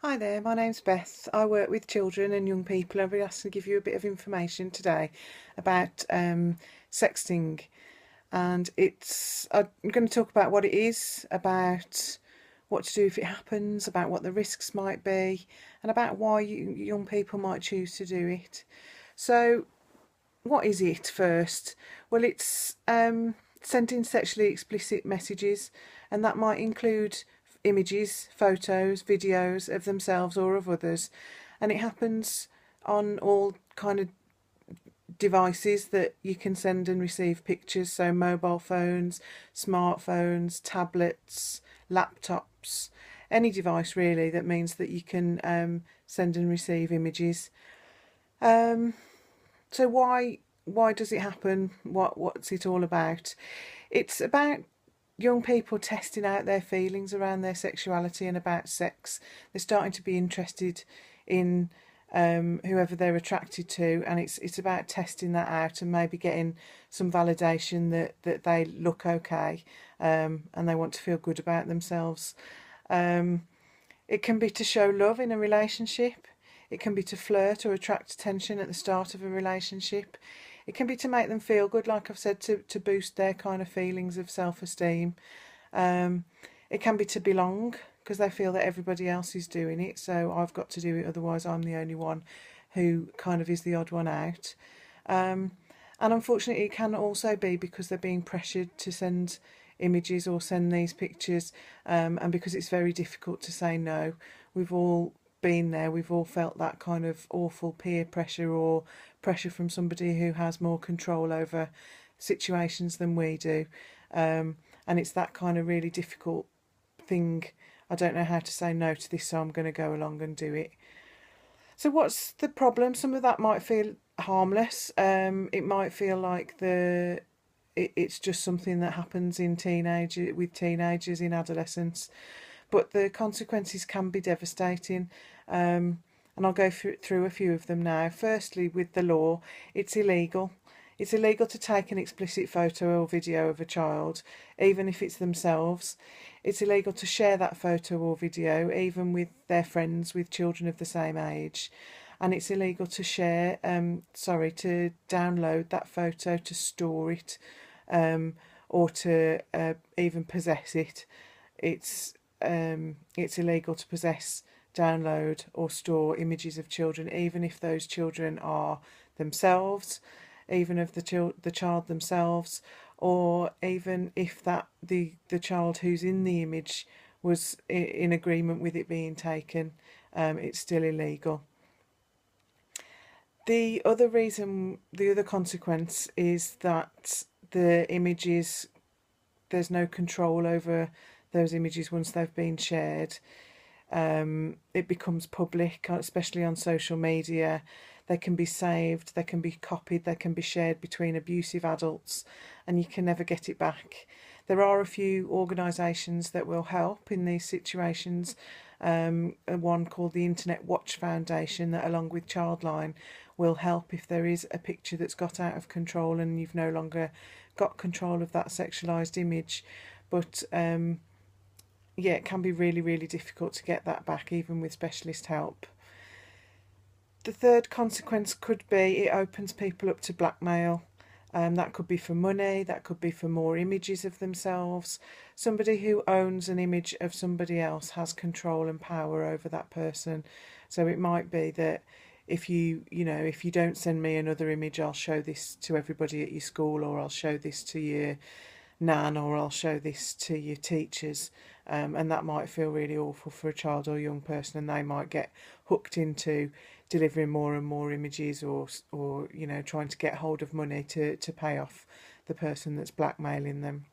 Hi there, my name's Beth. I work with children and young people. I've been asked to give you a bit of information today about sexting, and I'm going to talk about what it is, about what to do if it happens, about what the risks might be, and about why young people might choose to do it. So, what is it first? Well, it's sending sexually explicit messages, and that might include images, photos, videos of themselves or of others, and it happens on all kind of devices that you can send and receive pictures, so mobile phones, smartphones, tablets, laptops, any device really that means that you can send and receive images. Um, so why does it happen? What's it all about? It's about young people testing out their feelings around their sexuality and about sex. They're starting to be interested in whoever they're attracted to, and it's about testing that out and maybe getting some validation that they look okay, and they want to feel good about themselves. Um, it can be to show love in a relationship. It can be to flirt or attract attention at the start of a relationship. It can be to make them feel good, like I've said, to boost their kind of feelings of self-esteem. Um, it can be to belong because they feel that everybody else is doing it, so I've got to do it, otherwise I'm the only one who kind of is the odd one out. Um, and unfortunately, it can also be because they're being pressured to send images or send these pictures, and because it's very difficult to say no. We've all been there, we've all felt that kind of awful peer pressure or pressure from somebody who has more control over situations than we do. And it's that kind of really difficult thing. I don't know how to say no to this, so I'm going to go along and do it. So what's the problem? Some of that might feel harmless. It might feel like it's just something that happens in teenagers in adolescence, but the consequences can be devastating. And I'll go through a few of them now. Firstly, with the law, it's illegal. It's illegal to take an explicit photo or video of a child, even if it's themselves. It's illegal to share that photo or video, even with their friends, with children of the same age. And it's illegal to to download that photo, to store it, or to even possess it. It's illegal to possess, download, or store images of children, even if those children are themselves, even of the child themselves, or even if the child who's in the image was in agreement with it being taken. It's still illegal. The other consequence is that the images, there's no control over those images once they've been shared. It becomes public, especially on social media. They can be saved, they can be copied, they can be shared between abusive adults, and you can never get it back. There are a few organisations that will help in these situations. One called the Internet Watch Foundation, that along with Childline will help if there is a picture that's got out of control and you've no longer got control of that sexualised image. But yeah, it can be really, really difficult to get that back, even with specialist help. The third consequence could be it opens people up to blackmail. That could be for money, that could be for more images of themselves. Somebody who owns an image of somebody else has control and power over that person. So it might be that if if you don't send me another image, I'll show this to everybody at your school, or I'll show this to your nan, or I'll show this to your teachers. And that might feel really awful for a child or young person, and they might get hooked into delivering more and more images, or trying to get hold of money to pay off the person that's blackmailing them.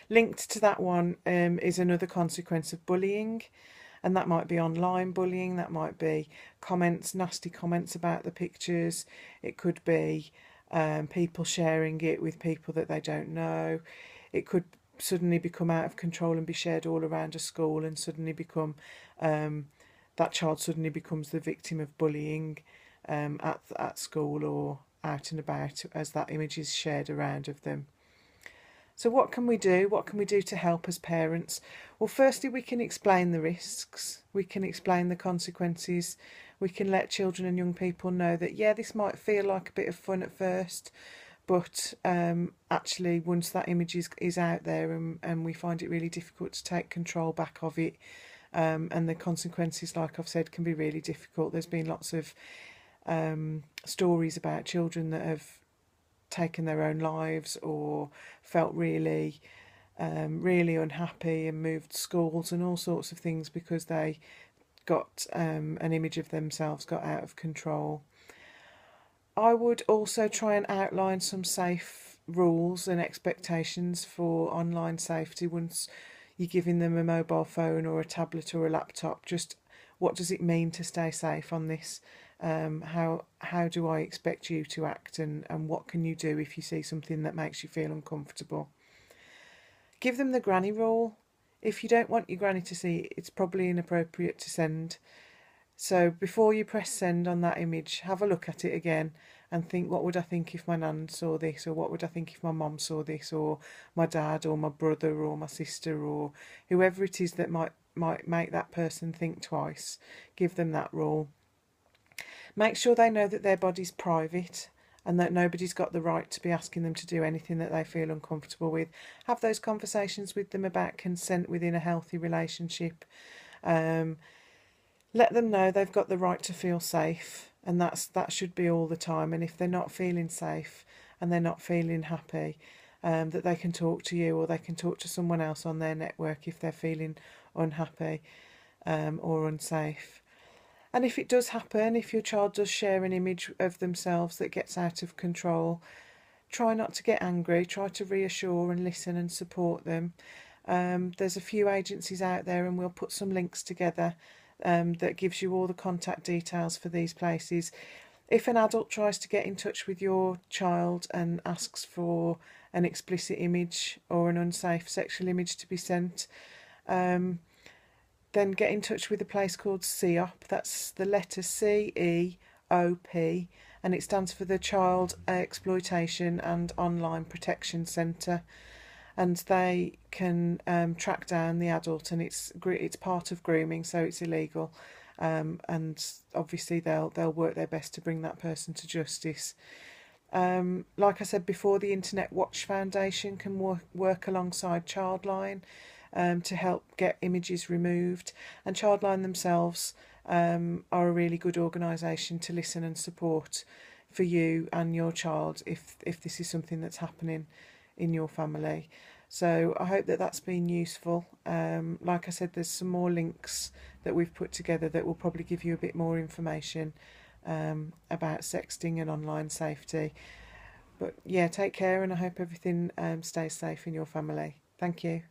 Linked to that one is another consequence of bullying, and that might be online bullying, that might be nasty comments about the pictures. It could be people sharing it with people that they don't know. It could suddenly become out of control and be shared all around a school, and suddenly become that child suddenly becomes the victim of bullying at school or out and about as that image is shared around of them. So what can we do? What can we do to help as parents? Well, firstly, we can explain the risks. We can explain the consequences. We can let children and young people know that, yeah, this might feel like a bit of fun at first, but actually once that image is out there, and we find it really difficult to take control back of it, and the consequences, like I've said, can be really difficult. There's been lots of stories about children that have taken their own lives or felt really unhappy and moved schools and all sorts of things because they got an image of themselves got out of control. I would also try and outline some safe rules and expectations for online safety once you're giving them a mobile phone or a tablet or a laptop. Just what does it mean to stay safe on this? How do I expect you to act, and what can you do if you see something that makes you feel uncomfortable? Give them the granny rule. If you don't want your granny to see it, it's probably inappropriate to send. So before you press send on that image, have a look at it again and think, what would I think if my nan saw this, or what would I think if my mum saw this, or my dad or my brother or my sister or whoever it is that might make that person think twice. Give them that rule. Make sure they know that their body's private and that nobody's got the right to be asking them to do anything that they feel uncomfortable with. Have those conversations with them about consent within a healthy relationship. Let them know they've got the right to feel safe, and that should be all the time. And if they're not feeling safe and they're not feeling happy, that they can talk to you, or they can talk to someone else on their network if they're feeling unhappy or unsafe. And if it does happen, if your child does share an image of themselves that gets out of control, try not to get angry. Try to reassure and listen and support them. There's a few agencies out there, and we'll put some links together that gives you all the contact details for these places. If an adult tries to get in touch with your child and asks for an explicit image or an unsafe sexual image to be sent, then get in touch with a place called CEOP. That's the letter CEOP, and it stands for the Child Exploitation and Online Protection Centre. And they can track down the adult, and it's part of grooming, so it's illegal. And obviously they'll work their best to bring that person to justice. Like I said before, the Internet Watch Foundation can work alongside Childline to help get images removed, and Childline themselves are a really good organisation to listen and support for you and your child if this is something that's happening in your family. So I hope that that's been useful. Like I said, there's some more links that we've put together that will probably give you a bit more information about sexting and online safety. But yeah, take care, and I hope everything stays safe in your family. Thank you.